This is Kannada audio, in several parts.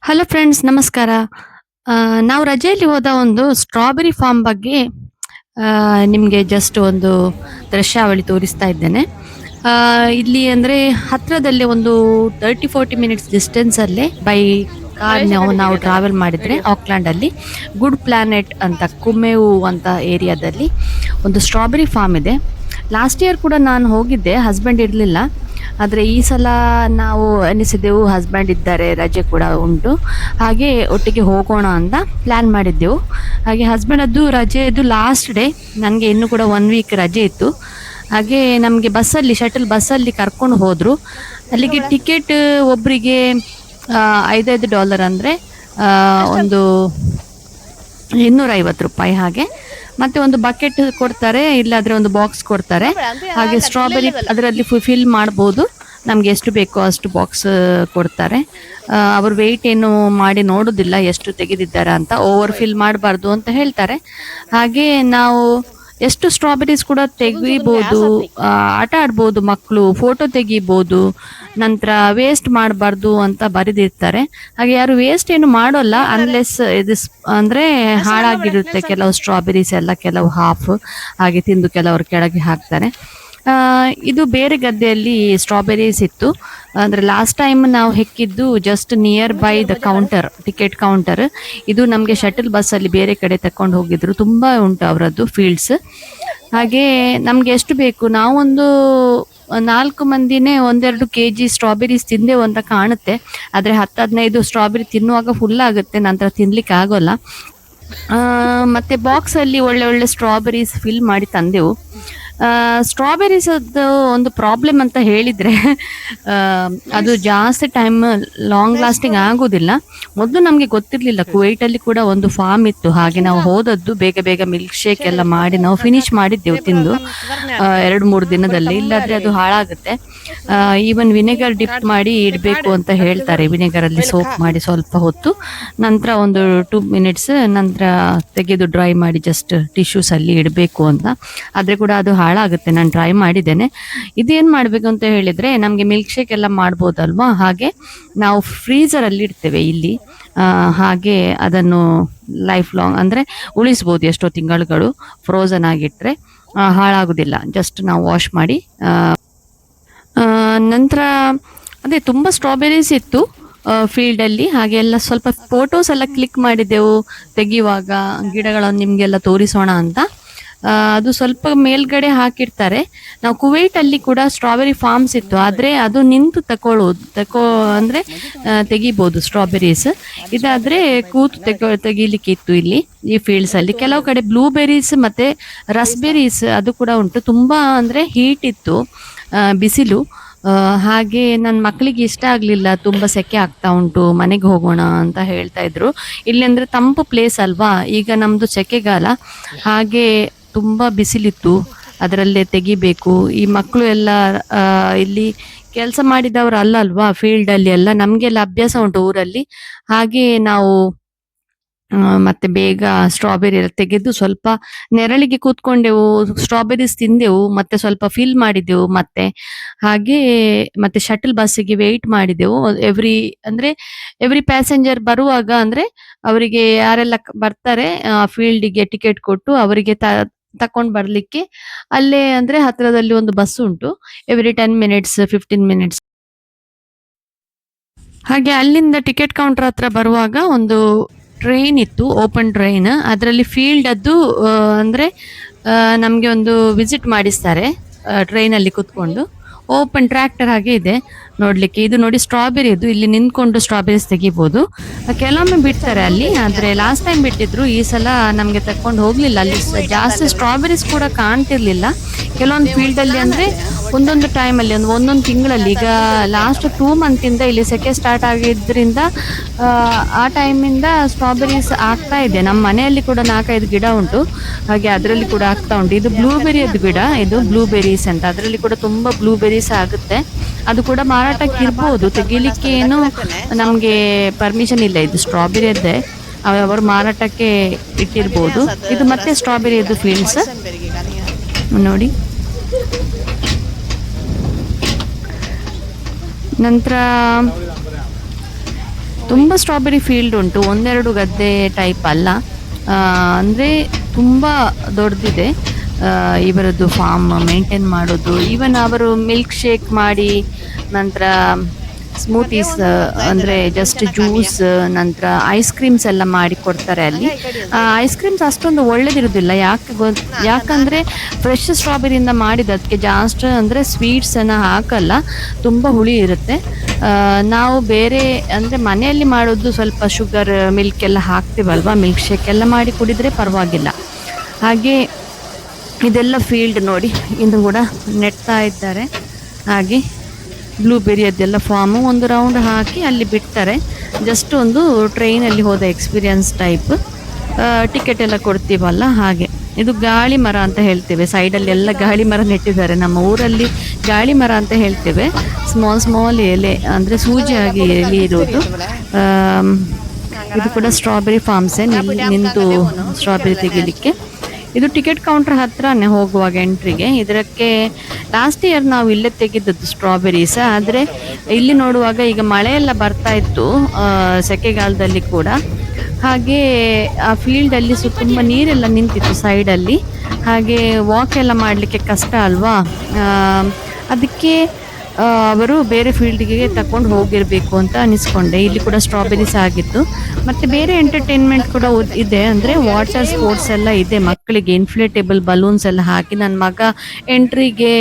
ಹಲೋ ಫ್ರೆಂಡ್ಸ್, ನಮಸ್ಕಾರ. ನಾವು ರಜೆಯಲ್ಲಿ ಹೋದ ಒಂದು ಸ್ಟ್ರಾಬೆರಿ ಫಾರ್ಮ್ ಬಗ್ಗೆ ನಿಮಗೆ ಜಸ್ಟ್ ಒಂದು ದೃಶ್ಯಾವಳಿ ತೋರಿಸ್ತಾ ಇದ್ದೇನೆ. ಇಲ್ಲಿ ಅಂದರೆ ಹತ್ರದಲ್ಲೇ ಒಂದು 30-40 ಮಿನಿಟ್ಸ್ ಡಿಸ್ಟೆನ್ಸಲ್ಲೇ ಬೈ ಕಾರ್ ನಾವು ಟ್ರಾವೆಲ್ ಮಾಡಿದರೆ ಆಕ್ಲ್ಯಾಂಡಲ್ಲಿ ಗುಡ್ ಪ್ಲಾನೆಟ್ ಅಂತ ಕುಮೆವು ಅಂತ ಏರಿಯಾದಲ್ಲಿ ಒಂದು ಸ್ಟ್ರಾಬೆರಿ ಫಾರ್ಮ್ ಇದೆ. ಲಾಸ್ಟ್ ಇಯರ್ ಕೂಡ ನಾನು ಹೋಗಿದ್ದೆ, ಹಸ್ಬೆಂಡ್ ಇರಲಿಲ್ಲ. ಆದರೆ ಈ ಸಲ ನಾವು ಎನಿಸಿದೆವು, ಹಸ್ಬೆಂಡ್ ಇದ್ದಾರೆ, ರಜೆ ಕೂಡ ಉಂಟು, ಹಾಗೆ ಒಟ್ಟಿಗೆ ಹೋಗೋಣ ಅಂತ ಪ್ಲ್ಯಾನ್ ಮಾಡಿದ್ದೆವು. ಹಾಗೆ ಹಸ್ಬೆಂಡದ್ದು ರಜೆಯದು ಲಾಸ್ಟ್ ಡೇ, ನನಗೆ ಇನ್ನೂ ಕೂಡ 1 ವೀಕ್ ರಜೆ ಇತ್ತು. ಹಾಗೆ ನಮಗೆ ಬಸ್ಸಲ್ಲಿ ಶಟಲ್ ಬಸ್ಸಲ್ಲಿ ಕರ್ಕೊಂಡು ಹೋದರು. ಅಲ್ಲಿಗೆ ಟಿಕೆಟ್ ಒಬ್ಬರಿಗೆ $5 ಅಂದರೆ ಒಂದು $250 ಹಾಗೆ. ಮತ್ತೆ ಒಂದು ಬಕೆಟ್ ಕೊಡ್ತಾರೆ, ಇಲ್ಲಾದ್ರೆ ಒಂದು ಬಾಕ್ಸ್ ಕೊಡ್ತಾರೆ. ಹಾಗೆ ಸ್ಟ್ರಾಬೆರಿ ಅದರಲ್ಲಿ ಫಿಲ್ ಮಾಡ್ಬೋದು, ನಮ್ಗೆ ಎಷ್ಟು ಬೇಕೋ ಅಷ್ಟು ಬಾಕ್ಸ್ ಕೊಡ್ತಾರೆ. ಅವರು ವೆಯ್ಟ್ ಏನು ಮಾಡಿ ನೋಡೋದಿಲ್ಲ ಎಷ್ಟು ತೆಗೆದಿದ್ದಾರೆ ಅಂತ, ಓವರ್ ಫಿಲ್ ಮಾಡಬಾರ್ದು ಅಂತ ಹೇಳ್ತಾರೆ. ಹಾಗೆ ನಾವು ಎಷ್ಟು ಸ್ಟ್ರಾಬೆರೀಸ್ ಕೂಡ ತೆಗಿಬೋದು, ಆಟ ಆಡ್ಬೋದು, ಮಕ್ಕಳು ಫೋಟೋ ತೆಗಿಬೋದು, ನಂತರ ವೇಸ್ಟ್ ಮಾಡಬಾರ್ದು ಅಂತ ಬರೆದಿರ್ತಾರೆ. ಹಾಗೆ ಯಾರು ವೇಸ್ಟ್ ಏನು ಮಾಡೋಲ್ಲ, ಅನ್ಲೆಸ್ ಇದು ಅಂದರೆ ಹಾಳಾಗಿರುತ್ತೆ ಕೆಲವು ಸ್ಟ್ರಾಬೆರೀಸ್ ಎಲ್ಲ, ಕೆಲವು ಹಾಫ್ ಹಾಗೆ ತಿಂದು ಕೆಲವರು ಕೆಳಗೆ ಹಾಕ್ತಾರೆ. ಇದು ಬೇರೆ ಗದ್ದೆಯಲ್ಲಿ ಸ್ಟ್ರಾಬೆರೀಸ್ ಇತ್ತು. ಅಂದರೆ ಲಾಸ್ಟ್ ಟೈಮ್ ನಾವು ಹೆಕ್ಕಿದ್ದು just nearby the counter, ticket counter. ಇದು ನಮಗೆ ಶಟಲ್ ಬಸ್ಸಲ್ಲಿ ಬೇರೆ ಕಡೆ ತಕೊಂಡು ಹೋಗಿದ್ರು, ತುಂಬ ಉಂಟು ಅವರದ್ದು ಫೀಲ್ಡ್ಸ್. ಹಾಗೆ ನಮಗೆ ಎಷ್ಟು ಬೇಕು, ನಾವೊಂದು 4 ಮಂದಿನೇ 1-2 kg ಸ್ಟ್ರಾಬೆರೀಸ್ ತಿಂದೆವು ಅಂತ ಕಾಣುತ್ತೆ. ಆದರೆ 10-15 ಸ್ಟ್ರಾಬೆರಿ ತಿನ್ನುವಾಗ ಫುಲ್ ಆಗುತ್ತೆ, ನಂತರ ತಿನ್ಲಿಕ್ಕೆ ಆಗೋಲ್ಲ. ಮತ್ತೆ ಬಾಕ್ಸಲ್ಲಿ ಒಳ್ಳೆ ಒಳ್ಳೆ ಸ್ಟ್ರಾಬೆರೀಸ್ ಫಿಲ್ ಮಾಡಿ ತಂದೆವು. ಸ್ಟ್ರಾಬೆರೀಸ್ ಒಂದು ಪ್ರಾಬ್ಲಮ್ ಅಂತ ಹೇಳಿದರೆ, ಅದು ಜಾಸ್ತಿ ಟೈಮ್ ಲಾಂಗ್ ಲಾಸ್ಟಿಂಗ್ ಆಗೋದಿಲ್ಲ. ಮೊದಲು ನಮಗೆ ಗೊತ್ತಿರಲಿಲ್ಲ, ಕುವೈಟಲ್ಲಿ ಕೂಡ ಒಂದು ಫಾರ್ಮ್ ಇತ್ತು. ಹಾಗೆ ನಾವು ಹೋದದ್ದು ಬೇಗ ಬೇಗ ಮಿಲ್ಕ್ ಶೇಕ್ ಎಲ್ಲ ಮಾಡಿ ನಾವು ಫಿನಿಶ್ ಮಾಡಿದ್ದೆವು ತಿಂದು 2-3 ದಿನದಲ್ಲಿ, ಇಲ್ಲಾದ್ರೆ ಅದು ಹಾಳಾಗುತ್ತೆ. ಈವನ್ ವಿನೆಗರ್ ಡಿಪ್ ಮಾಡಿ ಇಡಬೇಕು ಅಂತ ಹೇಳ್ತಾರೆ, ವಿನೆಗರಲ್ಲಿ ಸೋಪ್ ಮಾಡಿ ಸ್ವಲ್ಪ ಹೊತ್ತು, ನಂತರ ಒಂದು 2 ಮಿನಿಟ್ಸ್ ನಂತರ ತೆಗೆದು ಡ್ರೈ ಮಾಡಿ ಜಸ್ಟ್ ಟಿಶ್ಯೂಸಲ್ಲಿ ಇಡಬೇಕು ಅಂತ. ಆದರೆ ಕೂಡ ಅದು ಹಾಳಾಗುತ್ತೆ, ನಾನು ಟ್ರೈ ಮಾಡಿದ್ದೇನೆ. ಇದೇನು ಮಾಡಬೇಕು ಅಂತ ಹೇಳಿದರೆ, ನಮಗೆ ಮಿಲ್ಕ್ ಶೇಕ್ ಎಲ್ಲ ಮಾಡ್ಬೋದಲ್ವಾ, ಹಾಗೆ ನಾವು ಫ್ರೀಝರಲ್ಲಿ ಇಡ್ತೇವೆ ಇಲ್ಲಿ. ಹಾಗೆ ಅದನ್ನು ಲೈಫ್ ಲಾಂಗ್ ಅಂದರೆ ಉಳಿಸ್ಬೋದು, ಎಷ್ಟೋ ತಿಂಗಳುಗಳು ಫ್ರೋಝನ್ ಆಗಿಟ್ಟರೆ ಹಾಳಾಗೋದಿಲ್ಲ. ಜಸ್ಟ್ ನಾವು ವಾಶ್ ಮಾಡಿ ನಂತರ ಅದೇ ತುಂಬ ಸ್ಟ್ರಾಬೆರೀಸ್ ಇತ್ತು ಫೀಲ್ಡಲ್ಲಿ. ಹಾಗೆ ಎಲ್ಲ ಸ್ವಲ್ಪ ಫೋಟೋಸ್ ಎಲ್ಲ ಕ್ಲಿಕ್ ಮಾಡಿದ್ದೆವು ತೆಗೆಯುವಾಗ, ಗಿಡಗಳನ್ನು ನಿಮಗೆಲ್ಲ ತೋರಿಸೋಣ ಅಂತ. ಅದು ಸ್ವಲ್ಪ ಮೇಲ್ಗಡೆ ಹಾಕಿರ್ತಾರೆ. ನಾವು ಕುವೈಟಲ್ಲಿ ಕೂಡ ಸ್ಟ್ರಾಬೆರಿ ಫಾರ್ಮ್ಸ್ ಇತ್ತು, ಆದರೆ ಅದು ನಿಂತು ಅಂದರೆ ತೆಗಿಬೋದು ಸ್ಟ್ರಾಬೆರೀಸ್. ಇದಾದರೆ ಕೂತು ತೆಗಿಲಿಕ್ಕೆ ಇತ್ತು ಇಲ್ಲಿ ಈ ಫೀಲ್ಡ್ಸಲ್ಲಿ. ಕೆಲವು ಕಡೆ ಬ್ಲೂಬೆರೀಸ್ ಮತ್ತು ರಸ್ಬೆರೀಸ್ ಅದು ಕೂಡ ಉಂಟು. ತುಂಬ ಅಂದರೆ ಹೀಟ್ ಇತ್ತು, ಬಿಸಿಲು. ಹಾಗೆ ನನ್ನ ಮಕ್ಕಳಿಗೆ ಇಷ್ಟ ಆಗಲಿಲ್ಲ, ತುಂಬ ಸೆಕೆ ಆಗ್ತಾ ಉಂಟು, ಮನೆಗೆ ಹೋಗೋಣ ಅಂತ ಹೇಳ್ತಾ ಇದ್ರು. ಇಲ್ಲಿ ಅಂದರೆ ತಂಪು ಪ್ಲೇಸ್ ಅಲ್ವಾ, ಈಗ ನಮ್ಮದು ಸೆಕೆಗಾಲ, ಹಾಗೆ ತುಂಬ ಬಿಸಿಲಿತ್ತು, ಅದರಲ್ಲೇ ತೆಗಿಬೇಕು. ಈ ಮಕ್ಕಳು ಎಲ್ಲ ಇಲ್ಲಿ ಕೆಲಸ ಮಾಡಿದವರು ಅಲ್ಲಲ್ವಾ, ಫೀಲ್ಡಲ್ಲಿ ಎಲ್ಲ ನಮಗೆಲ್ಲ ಅಭ್ಯಾಸ ಉಂಟು ಊರಲ್ಲಿ. ಹಾಗೆ ನಾವು ಮತ್ತೆ ಬೇಗ ಸ್ಟ್ರಾಬೆರಿ ಎಲ್ಲ ತೆಗೆದು ಸ್ವಲ್ಪ ನೆರಳಿಗೆ ಕೂತ್ಕೊಂಡೆವು, ಸ್ಟ್ರಾಬೆರೀಸ್ ತಿಂದೆವು, ಮತ್ತೆ ಸ್ವಲ್ಪ ಫಿಲ್ ಮಾಡಿದೆವು. ಹಾಗೆ ಮತ್ತೆ ಶಟಲ್ ಬಸ್ಸಿಗೆ ವೆಯ್ಟ್ ಮಾಡಿದೆವು. ಎವ್ರಿ ಪ್ಯಾಸೆಂಜರ್ ಬರುವಾಗ, ಅಂದರೆ ಅವರಿಗೆ ಯಾರೆಲ್ಲ ಬರ್ತಾರೆ ಫೀಲ್ಡಿಗೆ ಟಿಕೆಟ್ ಕೊಟ್ಟು ಅವರಿಗೆ ತಕೊಂಡು ಬರ್ಲಿಕ್ಕೆ ಅಲ್ಲೇ ಅಂದರೆ ಹತ್ರದಲ್ಲಿ ಒಂದು ಬಸ್ ಉಂಟು, ಎವ್ರಿ 10 ಮಿನಿಟ್ಸ್ 15 ಮಿನಿಟ್ಸ್. ಹಾಗೆ ಅಲ್ಲಿಂದ ಟಿಕೆಟ್ ಕೌಂಟರ್ ಹತ್ರ ಬರುವಾಗ ಒಂದು ಟ್ರೈನ್ ಇತ್ತು, ಓಪನ್ ಟ್ರೈನ್. ಅದರಲ್ಲಿ ಫೀಲ್ಡ್ ಅದು ಅಂದರೆ ನಮಗೆ ಒಂದು ವಿಸಿಟ್ ಮಾಡಿಸ್ತಾರೆ ಟ್ರೈನಲ್ಲಿ ಕೂತ್ಕೊಂಡು. ಓಪನ್ ಟ್ರ್ಯಾಕ್ಟರ್ ಹಾಗೆ ಇದೆ ನೋಡ್ಲಿಕ್ಕೆ. ಇದು ನೋಡಿ ಸ್ಟ್ರಾಬೆರಿ, ಇದು ಇಲ್ಲಿ ನಿಂತ್ಕೊಂಡು ಸ್ಟ್ರಾಬೆರೀಸ್ ತೆಗಿಬೋದು. ಕೆಲವೊಮ್ಮೆ ಬಿಡ್ತಾರೆ ಅಲ್ಲಿ, ಆದರೆ ಲಾಸ್ಟ್ ಟೈಮ್ ಬಿಟ್ಟಿದ್ರು, ಈ ಸಲ ನಮಗೆ ತಕೊಂಡು ಹೋಗ್ಲಿಲ್ಲ. ಅಲ್ಲಿ ಜಾಸ್ತಿ ಸ್ಟ್ರಾಬೆರೀಸ್ ಕೂಡ ಕಾಣ್ತಿರ್ಲಿಲ್ಲ ಕೆಲವೊಂದು ಫೀಲ್ಡಲ್ಲಿ. ಅಂದರೆ ಒಂದೊಂದು ಟೈಮಲ್ಲಿ ಒಂದೊಂದು ತಿಂಗಳಲ್ಲಿ, ಈಗ ಲಾಸ್ಟ್ 2 ಮಂತಿಂದ ಇಲ್ಲಿ ಸೆಕೆ ಸ್ಟಾರ್ಟ್ ಆಗಿದ್ದರಿಂದ ಆ ಟೈಮಿಂದ ಸ್ಟ್ರಾಬೆರೀಸ್ ಆಗ್ತಾ ಇದೆ. ನಮ್ಮ ಮನೆಯಲ್ಲಿ ಕೂಡ 4-5 ಗಿಡ ಉಂಟು, ಹಾಗೆ ಅದರಲ್ಲಿ ಕೂಡ ಆಗ್ತಾ ಉಂಟು. ಇದು ಬ್ಲೂಬೆರಿಯದ್ದು ಗಿಡ, ಇದು ಬ್ಲೂಬೆರೀಸ್ ಅಂತ, ಅದರಲ್ಲಿ ಕೂಡ ತುಂಬ ಬ್ಲೂಬೆರೀಸ್ ಆಗುತ್ತೆ. ಅದು ಕೂಡ ಮಾರಾಟಕ್ಕೆ ಇರ್ಬೋದು, ತೆಗಿಲಿಕ್ಕೆ ಏನು ನಮಗೆ ಪರ್ಮಿಷನ್ ಇಲ್ಲ. ಇದು ಸ್ಟ್ರಾಬೆರಿಯದ್ದೇ, ಅವರು ಮಾರಾಟಕ್ಕೆ ಇಟ್ಟಿರ್ಬೋದು. ಇದು ಮತ್ತೆ ಸ್ಟ್ರಾಬೆರಿಯದ್ದು ಫೀಲ್ಡ್ಸ್ ನೋಡಿ. ನಂತರ ತುಂಬ ಸ್ಟ್ರಾಬೆರಿ ಫೀಲ್ಡ್ ಉಂಟು, ಒಂದೆರಡು ಗದ್ದೆ ಟೈಪ್ ಅಲ್ಲ. ಅಂದರೆ ತುಂಬ ದೊಡ್ಡದಿದೆ ಇವರದ್ದು ಫಾರ್ಮ್ ಮೇಂಟೈನ್ ಮಾಡೋದು. ಈವನ್ ಅವರು ಮಿಲ್ಕ್ ಶೇಕ್ ಮಾಡಿ, ನಂತರ ಸ್ಮೂತೀಸ್ ಅಂದರೆ ಜಸ್ಟ್ ಜ್ಯೂಸ್, ನಂತರ ಐಸ್ ಕ್ರೀಮ್ಸ್ ಎಲ್ಲ ಮಾಡಿ ಕೊಡ್ತಾರೆ ಅಲ್ಲಿ. ಐಸ್ ಕ್ರೀಮ್ಸ್ ಅಷ್ಟೊಂದು ಒಳ್ಳೇದಿರೋದಿಲ್ಲ, ಯಾಕಂದರೆ ಫ್ರೆಶ್ ಸ್ಟ್ರಾಬೆರಿಯಿಂದ ಮಾಡಿದ ಅದಕ್ಕೆ ಜಾಸ್ತಿ ಅಂದರೆ ಸ್ವೀಟ್ಸನ್ನು ಹಾಕಲ್ಲ, ತುಂಬ ಹುಳಿ ಇರುತ್ತೆ. ನಾವು ಬೇರೆ ಅಂದರೆ ಮನೆಯಲ್ಲಿ ಮಾಡೋದು ಸ್ವಲ್ಪ ಶುಗರ್ ಮಿಲ್ಕ್ ಎಲ್ಲ ಹಾಕ್ತೀವಲ್ವ, ಮಿಲ್ಕ್ ಶೇಕ್ ಎಲ್ಲ ಮಾಡಿ ಕುಡಿದರೆ ಪರವಾಗಿಲ್ಲ. ಹಾಗೆ ಇದೆಲ್ಲ ಫೀಲ್ಡ್ ನೋಡಿ, ಇದು ಕೂಡ ನೆಡ್ತಾ ಇದ್ದಾರೆ. ಹಾಗೆ ಬ್ಲೂಬೆರಿ ಅದೆಲ್ಲ ಫಾರ್ಮು ಒಂದು ರೌಂಡ್ ಹಾಕಿ ಅಲ್ಲಿ ಬಿಡ್ತಾರೆ. ಜಸ್ಟ್ ಒಂದು ಟ್ರೈನಲ್ಲಿ ಹೋದ ಎಕ್ಸ್ಪೀರಿಯನ್ಸ್ ಟೈಪ್. ಟಿಕೆಟ್ ಎಲ್ಲ ಕೊಡ್ತೀವಲ್ಲ ಹಾಗೆ. ಇದು ಗಾಳಿ ಮರ ಅಂತ ಹೇಳ್ತೇವೆ, ಸೈಡಲ್ಲಿ ಎಲ್ಲ ಗಾಳಿ ಮರ ನೆಟ್ಟಿದ್ದಾರೆ. ನಮ್ಮ ಊರಲ್ಲಿ ಗಾಳಿ ಮರ ಅಂತ ಹೇಳ್ತೇವೆ, ಸ್ಮಾಲ್ ಎಲೆ ಅಂದರೆ ಸೂಜಿ ಆಗಿ ಎಲೆ ಇರೋದು. ಇದು ಕೂಡ ಸ್ಟ್ರಾಬೆರಿ ಫಾರ್ಮ್ಸೇ, ನಿಂತು ಸ್ಟ್ರಾಬೆರಿ ತೆಗಿಲಿಕ್ಕೆ. ಇದು ಟಿಕೆಟ್ ಕೌಂಟರ್ ಹತ್ರನೇ ಹೋಗುವಾಗ ಎಂಟ್ರಿಗೆ. ಇದಕ್ಕೆ ಲಾಸ್ಟ್ ಇಯರ್ ನಾವು ಇಲ್ಲೇ ತೆಗೆದದ್ದು ಸ್ಟ್ರಾಬೆರೀಸ್. ಆದರೆ ಇಲ್ಲಿ ನೋಡುವಾಗ ಈಗ ಮಳೆ ಎಲ್ಲ ಬರ್ತಾ ಇತ್ತು ಸೆಕೆಗಾಲದಲ್ಲಿ ಕೂಡ. ಹಾಗೆ ಆ ಫೀಲ್ಡಲ್ಲಿ ತುಂಬ ನೀರೆಲ್ಲ ನಿಂತಿತ್ತು ಸೈಡಲ್ಲಿ. ಹಾಗೆ ವಾಕ್ ಎಲ್ಲ ಮಾಡಲಿಕ್ಕೆ ಕಷ್ಟ ಅಲ್ವಾ, ಅದಕ್ಕೆ ಅವರು ಬೇರೆ ಫೀಲ್ಡ್ಗೆ ತಗೊಂಡು ಹೋಗಿರಬೇಕು ಅಂತ ಅನಿಸ್ಕೊಂಡೆ. ಇಲ್ಲಿ ಕೂಡ ಸ್ಟ್ರಾಬೆರೀಸ್ ಆಗಿತ್ತು. ಮತ್ತು ಬೇರೆ ಎಂಟರ್ಟೈನ್ಮೆಂಟ್ ಕೂಡ ಇದೆ, ಅಂದರೆ ವಾಟರ್ ಸ್ಪೋರ್ಟ್ಸ್ ಎಲ್ಲ ಇದೆ ಮಕ್ಕಳಿಗೆ. ಇನ್ಫ್ಲೇಟೇಬಲ್ ಬಲೂನ್ಸ್ ಎಲ್ಲ ಹಾಕಿ, ನನ್ನ ಮಗ ಎಂಟ್ರಿಗೆ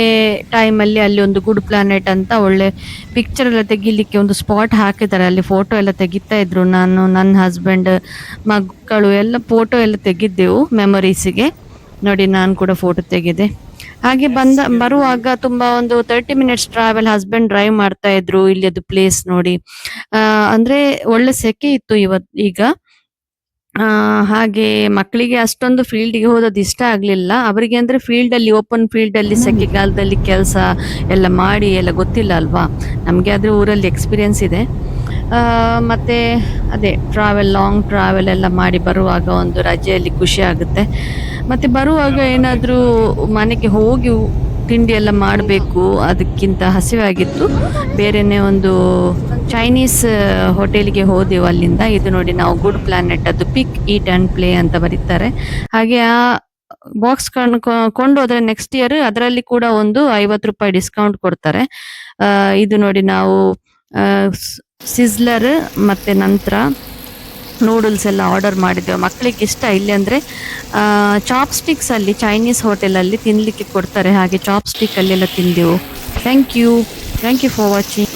ಟೈಮಲ್ಲಿ ಅಲ್ಲಿ ಒಂದು ಗುಡ್ ಪ್ಲಾನೆಟ್ ಅಂತ ಒಳ್ಳೆ ಪಿಕ್ಚರ್ ಎಲ್ಲ ತೆಗಿಲಿಕ್ಕೆ ಒಂದು ಸ್ಪಾಟ್ ಹಾಕಿದ್ದಾರೆ, ಅಲ್ಲಿ ಫೋಟೋ ಎಲ್ಲ ತೆಗಿತಾ ಇದ್ರು. ನಾನು, ನನ್ನ ಹಸ್ಬೆಂಡ್, ಮಕ್ಕಳು ಎಲ್ಲ ಫೋಟೋ ಎಲ್ಲ ತೆಗಿದ್ದೆವು ಮೆಮೊರೀಸಿಗೆ. ನೋಡಿ, ನಾನು ಕೂಡ ಫೋಟೋ ತೆಗೆದೆ. ಹಾಗೆ ಬರುವಾಗ ತುಂಬಾ ಒಂದು 30 ಮಿನಿಟ್ಸ್ ಟ್ರಾವೆಲ್ ಹಸ್ಬೆಂಡ್ ಡ್ರೈವ್ ಮಾಡ್ತಾ ಇದ್ರು. ಇಲ್ಲಿ ಅದು ಪ್ಲೇಸ್ ನೋಡಿ, ಅಂದ್ರೆ ಒಳ್ಳೆ ಸೆಕೆ ಇತ್ತು ಈಗ. ಹಾಗೆ ಮಕ್ಕಳಿಗೆ ಅಷ್ಟೊಂದು ಫೀಲ್ಡ್ಗೆ ಹೋದದ್ದು ಇಷ್ಟ ಆಗ್ಲಿಲ್ಲ ಅವರಿಗೆ. ಅಂದ್ರೆ ಫೀಲ್ಡ್ ಅಲ್ಲಿ, ಓಪನ್ ಫೀಲ್ಡ್ ಅಲ್ಲಿ ಸೆಕೆಗಾಲದಲ್ಲಿ ಕೆಲಸ ಎಲ್ಲ ಮಾಡಿ ಎಲ್ಲ ಗೊತ್ತಿಲ್ಲ ಅಲ್ವಾ ನಮ್ಗೆ. ಆದ್ರೆ ಊರಲ್ಲಿ ಎಕ್ಸ್ಪೀರಿಯನ್ಸ್ ಇದೆ. ಮತ್ತೆ ಅದೇ ಲಾಂಗ್ ಟ್ರಾವೆಲ್ ಎಲ್ಲ ಮಾಡಿ ಬರುವಾಗ ಒಂದು ರಜೆಯಲ್ಲಿ ಖುಷಿ ಆಗುತ್ತೆ. ಮತ್ತೆ ಬರುವಾಗ ಏನಾದರೂ ಮನೆಗೆ ಹೋಗಿ ತಿಂಡಿ ಎಲ್ಲ ಮಾಡಬೇಕು, ಅದಕ್ಕಿಂತ ಹಸಿವಾಗಿತ್ತು. ಬೇರೆನೇ ಒಂದು ಚೈನೀಸ್ ಹೋಟೆಲ್ಗೆ ಹೋದೆವು ಅಲ್ಲಿಂದ. ಇದು ನೋಡಿ, ನಾವು ಗುಡ್ ಪ್ಲಾನೆಟ್ ಅದು ಪಿಕ್ ಈಟ್ ಆ್ಯಂಡ್ ಪ್ಲೇ ಅಂತ ಬರೀತಾರೆ. ಹಾಗೆ ಆ ಬಾಕ್ಸ್ ಕೊಂಡೋದ್ರೆ ನೆಕ್ಸ್ಟ್ ಇಯರ್ ಅದರಲ್ಲಿ ಕೂಡ ಒಂದು 50 ರೂಪಾಯಿ ಡಿಸ್ಕೌಂಟ್ ಕೊಡ್ತಾರೆ. ಇದು ನೋಡಿ, ನಾವು ಸಿಸ್ಲರ್ ಮತ್ತೆ ನಂತರ ನೂಡಲ್ಸ್ ಎಲ್ಲ ಆರ್ಡರ್ ಮಾಡಿದ್ದೆವು. ಮಕ್ಕಳಿಗೆ ಇಷ್ಟ. ಇಲ್ಲಿ ಅಂದರೆ ಚಾಪ್ ಸ್ಟಿಕ್ಸ್ ಅಲ್ಲಿ ಚೈನೀಸ್ ಹೋಟೆಲಲ್ಲಿ ತಿನ್ನಲಿಕ್ಕೆ ಕೊಡ್ತಾರೆ, ಹಾಗೆ ಚಾಪ್ ಸ್ಟಿಕ್ ಅಲ್ಲೆಲ್ಲ ತಿಂದೆವು. Thank you for watching.